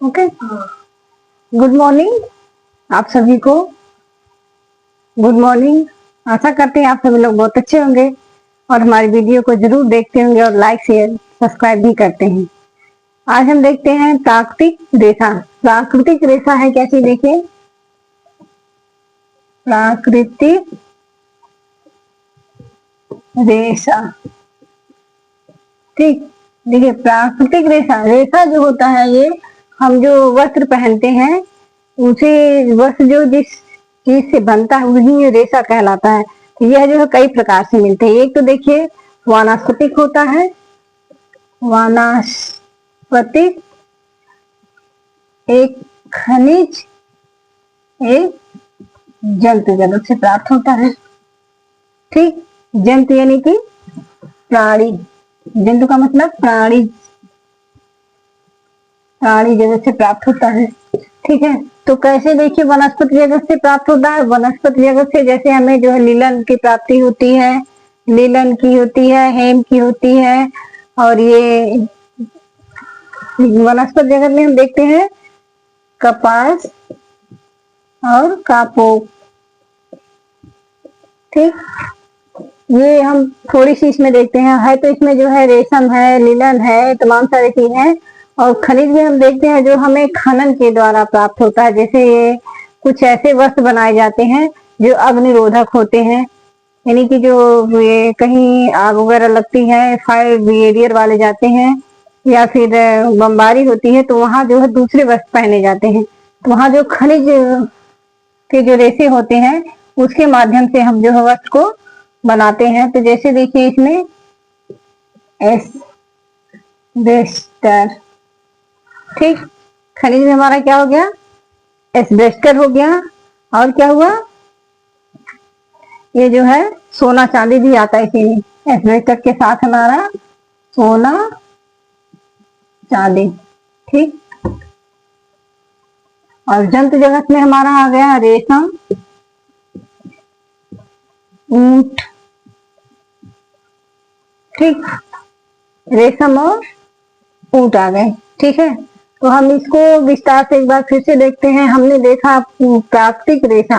Okay. Good morning आप सभी को। Good morning. आशा करते हैं आप सभी लोग बहुत अच्छे होंगे और हमारी वीडियो को जरूर देखते होंगे और लाइक शेयर सब्सक्राइब भी करते हैं। आज हम देखते हैं प्राकृतिक रेखा। प्राकृतिक रेखा है कैसी, देखिए प्राकृतिक रेखा। ठीक, देखिए प्राकृतिक रेखा, रेखा जो होता है ये हम जो वस्त्र पहनते हैं उसे वस्त्र जो जिस चीज से बनता है वही रेशा कहलाता है। तो यह जो है कई प्रकार से मिलते हैं। एक तो देखिए वानस्पतिक होता है, वानस्पतिक, एक खनिज, एक जंतु जगत से प्राप्त होता है। ठीक, जंतु यानी कि प्राणी, जंतु का मतलब प्राणी, प्राणी जगत से प्राप्त होता है। ठीक है, तो कैसे देखिए वनस्पति जगत से प्राप्त होता है। वनस्पति जगत से जैसे हमें जो है लीलन की प्राप्ति होती है, लीलन की होती है, हेम की होती है, और ये वनस्पति जगत में हम देखते हैं कपास और कापोक। ठीक, ये हम थोड़ी सी इसमें देखते हैं, है तो इसमें जो है रेशम है, लीलन है, तमाम सारी चीज है। और खनिज में हम देखते हैं जो हमें खनन के द्वारा प्राप्त होता है। जैसे ये कुछ ऐसे वस्त्र बनाए जाते हैं जो अग्निरोधक होते हैं, यानी कि जो ये कहीं आग वगैरह लगती है, फायर ब्रिगेडियर वाले जाते हैं या फिर बमबारी होती है तो वहां जो है दूसरे वस्त्र पहने जाते हैं। तो वहां जो खनिज के जो रेशे होते हैं उसके माध्यम से हम जो है वस्त्र को बनाते हैं। तो जैसे देखिए इसमें एस्बेस्टर, ठीक, खनिज में हमारा क्या हो गया, एस्बेस्टर हो गया। और क्या हुआ, ये जो है सोना चांदी भी आता है इसी में, एस्बेस्टर के साथ हमारा सोना चांदी। ठीक, और जंतु जगत में हमारा आ गया रेशम, ऊंट। ठीक, रेशम और ऊंट आ गए। ठीक है, तो हम इसको विस्तार से एक बार फिर से देखते हैं। हमने देखा प्राकृतिक रेशा।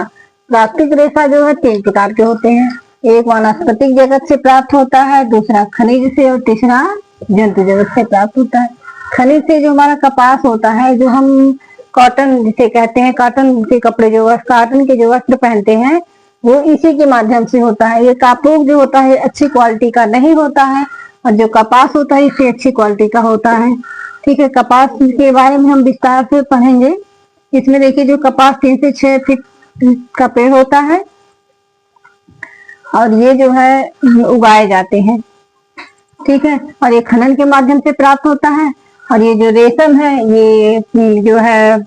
प्राकृतिक रेशा जो है तीन प्रकार के होते हैं, एक वनस्पतिक जगत से प्राप्त होता है, दूसरा खनिज से, और तीसरा जंतु जगत से प्राप्त होता है। खनिज से जो हमारा कपास होता है, जो हम कॉटन जिसे कहते हैं, कॉटन के कपड़े जो कॉटन के जो वस्त्र पहनते हैं वो इसी के माध्यम से होता है। ये कापोक जो होता है अच्छी क्वालिटी का नहीं होता है, और जो कपास होता है इससे अच्छी क्वालिटी का होता है। ठीक है, कपास के बारे में हम विस्तार से पढ़ेंगे। इसमें देखिए जो कपास 3 से 6 फीट का पेड़ होता है और ये जो है उगाए जाते हैं। ठीक है, और ये खनन के माध्यम से प्राप्त होता है। और ये जो रेशम है ये जो है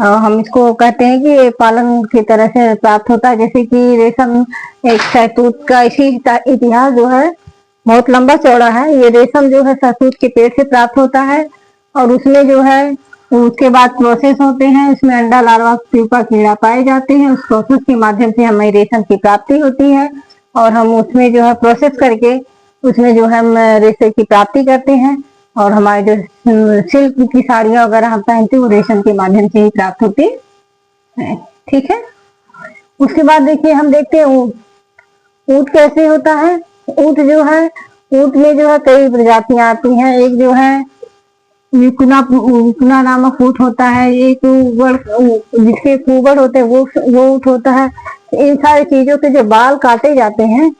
हम इसको कहते हैं कि पालन की तरह से प्राप्त होता है। जैसे कि रेशम एक शहतूत का इसी इतिहास जो है बहुत लंबा चौड़ा है। ये रेशम जो है शहतूत के पेड़ से प्राप्त होता है और उसमें जो है उसके बाद प्रोसेस होते हैं, उसमें अंडा, लार्वा, प्यूपा, कीड़ा पाए जाते हैं। उस प्रोसेस के माध्यम से हमें रेशम की प्राप्ति होती है और हम उसमें जो है प्रोसेस करके उसमें जो है हम रेशम की प्राप्ति करते हैं। और हमारे जो सिल्क की साड़ियाँ वगैरह हम पहनते हैं वो रेशम के माध्यम से ही प्राप्त होती है। ठीक है, उसके बाद देखिए हम देखते हैं ऊँट। ऊँट कैसे होता है, ऊँट जो है, ऊँट में जो है कई प्रजातियां आती हैं। एक जो है विकुना नामक ऊँट होता है, एक जिसके कुबड़ होते हैं वो ऊँट होता है। इन सारी चीजों के जो बाल काटे जाते हैं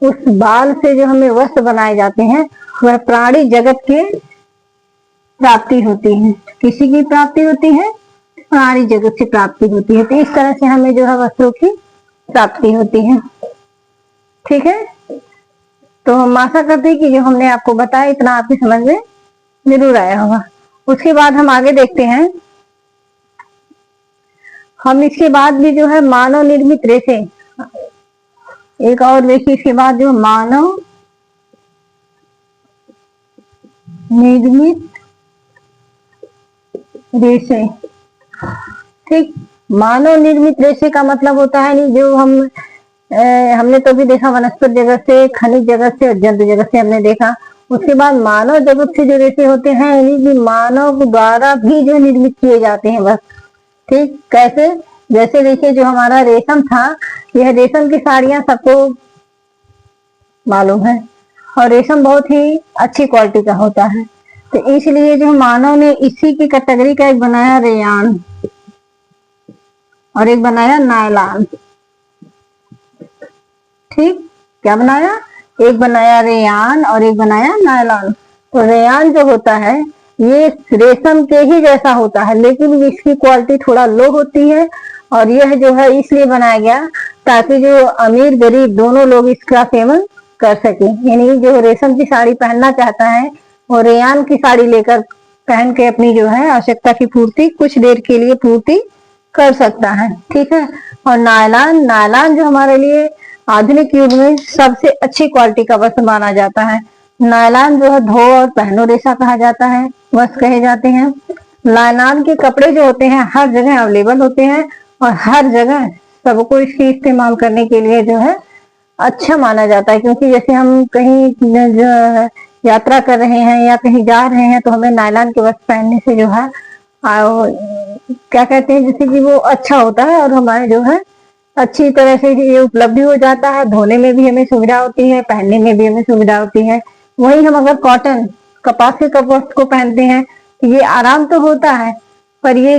उस बाल से जो हमें वस्त्र बनाए जाते हैं वह प्राणी जगत के प्राप्ति होती है। किसी की प्राप्ति होती है, प्राणी जगत से प्राप्ति होती है। तो इस तरह से हमें जो है वस्त्रों की प्राप्ति होती है। ठीक है, तो हम आशा करते हैं कि जो हमने आपको बताया इतना आपकी समझ में जरूर आया होगा। उसके बाद हम आगे देखते हैं। हम इसके बाद भी जो है मानव निर्मित रेशे, एक और देखिए इसके बाद जो मानव निर्मित रेशे। ठीक, मानव निर्मित रेशे का मतलब होता है नहीं जो हमने तो भी देखा वनस्पति जगत से, खनिज जगत से और जंतु जगत से हमने देखा। उसके बाद मानव जगत से जो रेशे होते हैं यानी कि मानव द्वारा भी जो निर्मित किए जाते हैं बस। ठीक, कैसे? जैसे देखिए जो हमारा रेशम था, यह रेशम की साड़ियां सबको मालूम है और रेशम बहुत ही अच्छी क्वालिटी का होता है, तो इसलिए जो मानव ने इसी की कैटेगरी का एक बनाया रेयान और एक बनाया नायलॉन। ठीक, क्या बनाया? एक बनाया रेयान और एक बनाया नायलॉन। तो रेयान जो होता है ये रेशम के ही जैसा होता है, लेकिन इसकी क्वालिटी थोड़ा लो होती है और यह जो है इसलिए बनाया गया ताकि जो अमीर गरीब दोनों लोग इसका सेवन कर सके। यानी जो रेशम की साड़ी पहनना चाहता है वो रेयान की साड़ी लेकर पहन के अपनी जो है आवश्यकता की पूर्ति कुछ देर के लिए पूर्ति कर सकता है। ठीक है, और नायलॉन, नायलॉन जो हमारे लिए आधुनिक युग में सबसे अच्छी क्वालिटी का वस्त्र माना जाता है। नायलॉन जो है धो और पहनो रेशा कहा जाता है, वस्त्र कहे जाते हैं। नायलॉन के कपड़े जो होते हैं हर जगह अवेलेबल होते हैं और हर जगह सबको इसकी इस्तेमाल करने के लिए जो है अच्छा माना जाता है, क्योंकि जैसे हम कहीं यात्रा कर रहे हैं या कहीं जा रहे हैं तो हमें नायलॉन के वस्त्र पहनने से जो है क्या कहते हैं, जैसे कि वो अच्छा होता है और हमारे जो है अच्छी तरह से ये उपलब्धि हो जाता है, धोने में भी हमें सुविधा होती है, पहनने में भी हमें सुविधा होती है। वही हम अगर कॉटन कपास के वस्त्र को पहनते हैं तो ये आराम तो होता है पर ये